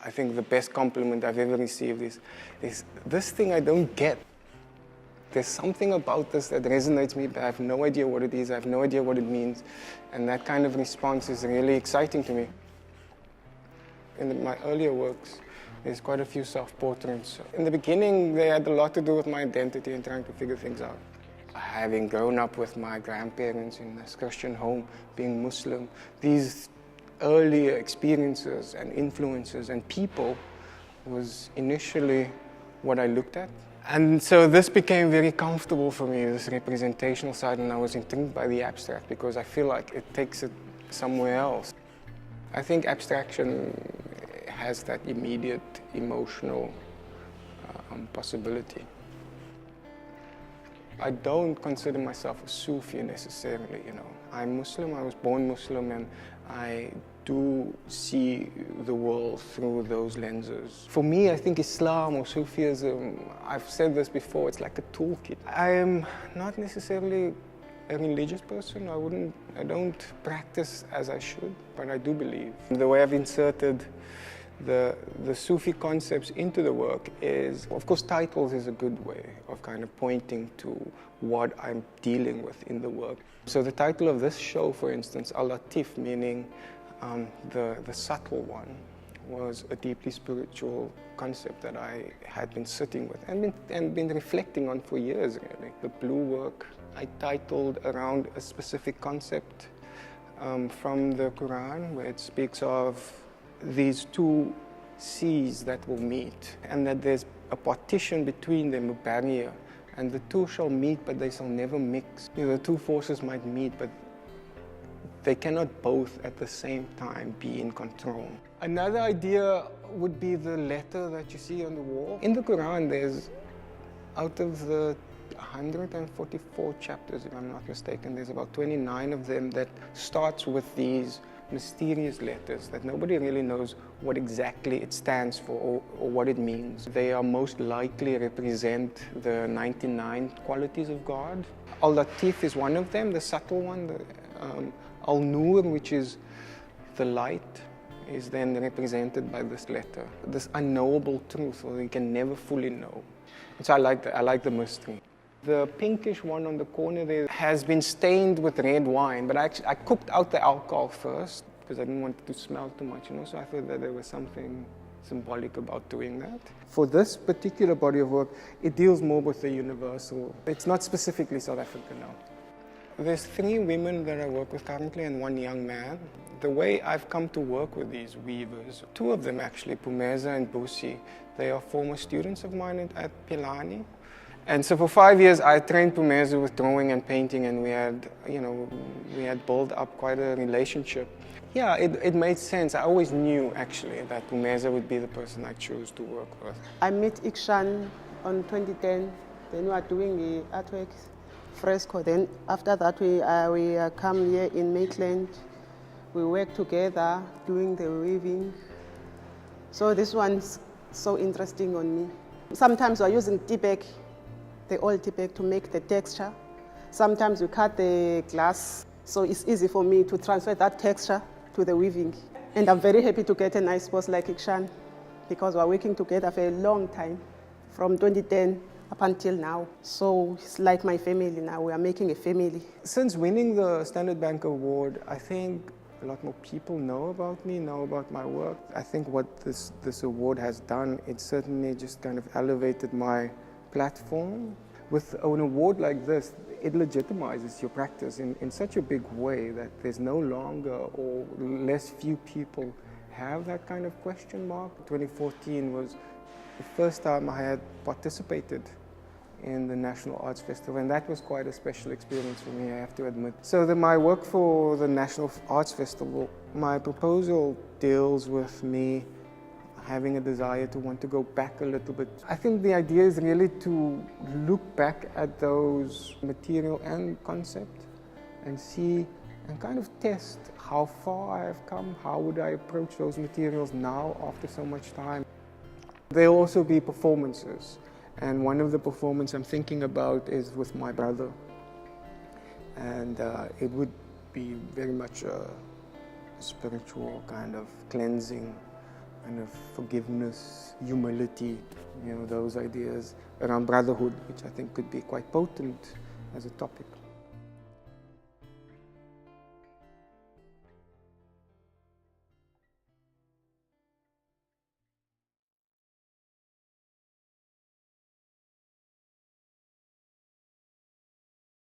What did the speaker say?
I think the best compliment I've ever received is this thing I don't get. There's something about this that resonates me, but I have no idea what it is, I have no idea what it means. And that kind of response is really exciting to me. In my earlier works, there's quite a few self-portraits. In the beginning, they had a lot to do with my identity and trying to figure things out. Having grown up with my grandparents in a Christian home, being Muslim, these earlier experiences and influences and people was initially what I looked at. And so this became very comfortable for me, this representational side, and I was intrigued by the abstract because I feel like it takes it somewhere else. I think abstraction has that immediate emotional possibility. I don't consider myself a Sufi necessarily, you know. I'm Muslim, I was born Muslim, and I do see the world through those lenses. For me, I think Islam or Sufism, I've said this before, it's like a toolkit. I am not necessarily a religious person. I don't practice as I should, but I do believe. The way I've inserted the Sufi concepts into the work is, of course, titles is a good way of kind of pointing to what I'm dealing with in the work. So the title of this show, for instance, Al-Latif, meaning the subtle one, was a deeply spiritual concept that I had been sitting with and been reflecting on for years, really. The blue work I titled around a specific concept from the Quran, where it speaks of these two seas that will meet, and that there's a partition between them, a barrier, and the two shall meet, but they shall never mix. You know, the two forces might meet, but they cannot both at the same time be in control. Another idea would be the letter that you see on the wall. In the Quran, there's, out of the 144 chapters, if I'm not mistaken, there's about 29 of them that starts with these mysterious letters that nobody really knows what exactly it stands for or what it means. They are most likely represent the 99 qualities of God. Al-Latif is one of them, the subtle one. Al-Nur, which is the light, is then represented by this letter. This unknowable truth, or you can never fully know. So I like that. I like the mystery. The pinkish one on the corner there has been stained with red wine, but I cooked out the alcohol first because I didn't want it to smell too much, you know, so I thought that there was something symbolic about doing that. For this particular body of work, it deals more with the universal. It's not specifically South African now. There's 3 women that I work with currently and 1 young man. The way I've come to work with these weavers, 2 of them actually, Pumeza and Busi, they are former students of mine at Pilani. And so for 5 years, I trained Pumeza with drawing and painting, and we had built up quite a relationship. Yeah, it made sense. I always knew, actually, that Pumeza would be the person I chose to work with. I met Igshaan on 2010. Then we are doing the artwork fresco. Then after that, we come here in Maitland. We work together doing the weaving. So this one's so interesting on me. Sometimes we're using T-bag, the old T-bag, to make the texture. Sometimes we cut the glass, so it's easy for me to transfer that texture to the weaving. And I'm very happy to get a nice boss like Igshaan, because we're working together for a long time, from 2010 up until now. So it's like my family now. We are making a family. Since winning the Standard Bank Award, I think a lot more people know about me, know about my work. I think what this award has done, it certainly just kind of elevated my platform. With an award like this, it legitimizes your practice in such a big way that there's no longer, or less few people have that kind of question mark. 2014 was the first time I had participated in the National Arts Festival, and that was quite a special experience for me, I have to admit. So my work for the National Arts Festival, my proposal deals with me having a desire to want to go back a little bit. I think the idea is really to look back at those material and concept and see and kind of test how far I have come, how would I approach those materials now after so much time. There'll also be performances, and one of the performances I'm thinking about is with my brother, and it would be very much a spiritual kind of cleansing kind of forgiveness, humility, those ideas around brotherhood, which I think could be quite potent as a topic.